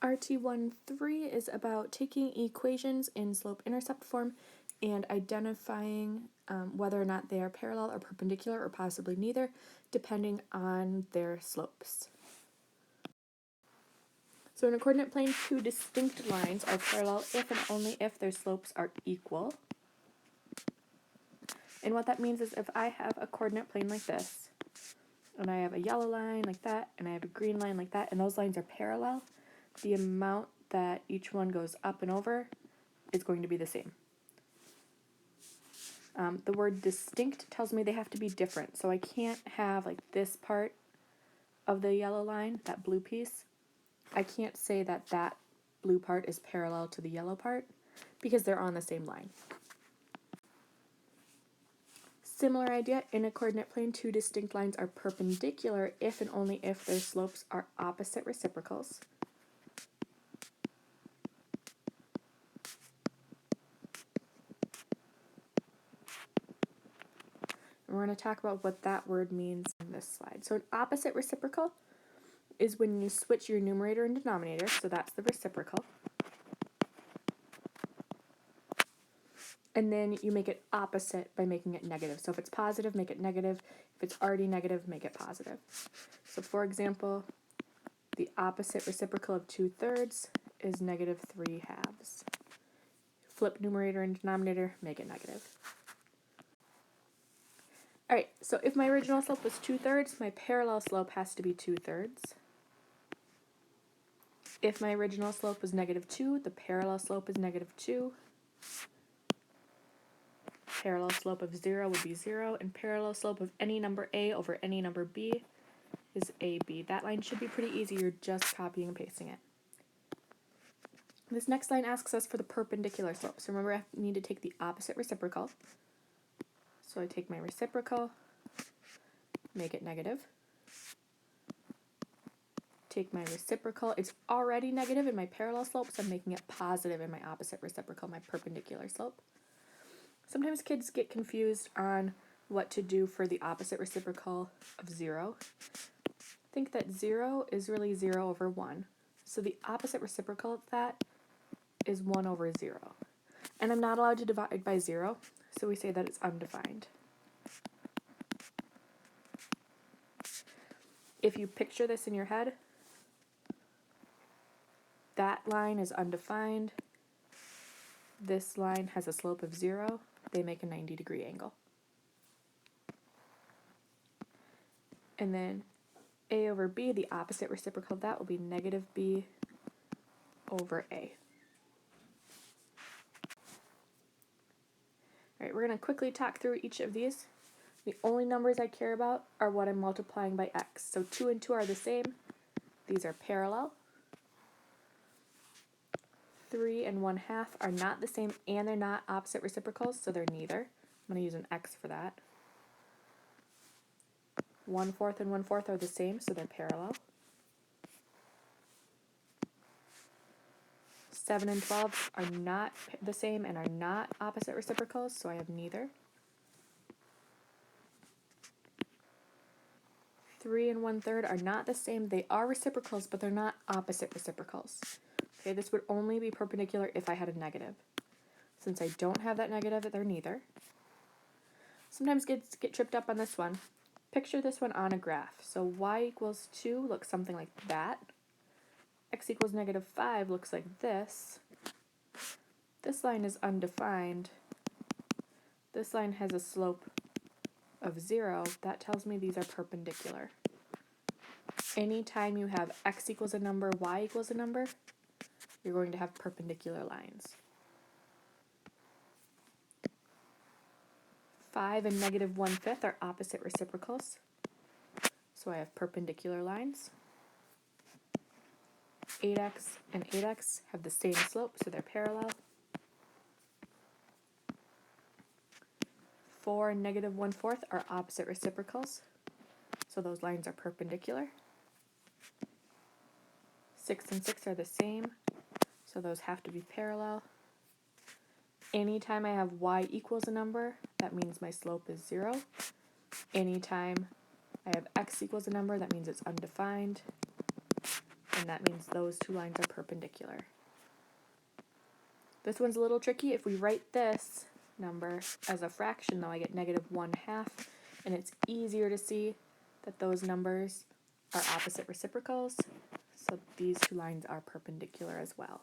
RT1-3 is about taking equations in slope-intercept form and identifying whether or not they are parallel or perpendicular or possibly neither, depending on their slopes. So in a coordinate plane, two distinct lines are parallel if and only if their slopes are equal. And what that means is if I have a coordinate plane like this, and I have a yellow line like that, and I have a green line like that, and those lines are parallel, the amount that each one goes up and over is going to be the same. The word distinct tells me they have to be different, so I can't have like this part of the yellow line, that blue piece. I can't say that that blue part is parallel to the yellow part because they're on the same line. Similar idea, in a coordinate plane, two distinct lines are perpendicular if and only if their slopes are opposite reciprocals. And we're going to talk about what that word means in this slide. So an opposite reciprocal is when you switch your numerator and denominator, so that's the reciprocal. And then you make it opposite by making it negative. So if it's positive, make it negative. If it's already negative, make it positive. So for example, the opposite reciprocal of 2/3 is negative 3/2. Flip numerator and denominator, make it negative. Alright, so if my original slope was 2/3, my parallel slope has to be 2/3. If my original slope was -2, the parallel slope is -2. Parallel slope of 0 would be 0, and parallel slope of any number a over any number b is ab. That line should be pretty easy, you're just copying and pasting it. This next line asks us for the perpendicular slope. So remember, I need to take the opposite reciprocal. So I take my reciprocal, make it negative. Take my reciprocal, it's already negative in my parallel slope, so I'm making it positive in my opposite reciprocal, my perpendicular slope. Sometimes kids get confused on what to do for the opposite reciprocal of 0. Think that 0 is really 0 over 1. So the opposite reciprocal of that is 1 over 0. And I'm not allowed to divide by 0, so we say that it's undefined. If you picture this in your head, that line is undefined. This line has a slope of 0. They make a 90-degree angle. And then a over b, the opposite reciprocal of that will be negative b over a. Alright, we're going to quickly talk through each of these. The only numbers I care about are what I'm multiplying by x. So 2 and 2 are the same. These are parallel. 3 and 1/2 are not the same, and they're not opposite reciprocals, so they're neither. I'm going to use an x for that. 1/4 and 1/4 are the same, so they're parallel. 7 and 12 are not the same and are not opposite reciprocals, so I have neither. 3 and 1/3 are not the same. They are reciprocals, but they're not opposite reciprocals. Okay, this would only be perpendicular if I had a negative. Since I don't have that negative, they're neither. Sometimes kids get tripped up on this one. Picture this one on a graph. So y equals 2 looks something like that. X equals -5 looks like this. This line is undefined. This line has a slope of 0. That tells me these are perpendicular. Anytime you have x equals a number, y equals a number, you're going to have perpendicular lines. 5 and -1/5 are opposite reciprocals, so I have perpendicular lines. 8x and 8x have the same slope, so they're parallel. 4 and -1/4 are opposite reciprocals, so those lines are perpendicular. 6 and 6 are the same, so those have to be parallel. Anytime I have y equals a number, that means my slope is 0. Anytime I have x equals a number, that means it's undefined. and that means those two lines are perpendicular. This one's a little tricky. If we write this number as a fraction, though, I get -1/2, and it's easier to see that those numbers are opposite reciprocals, so these two lines are perpendicular as well.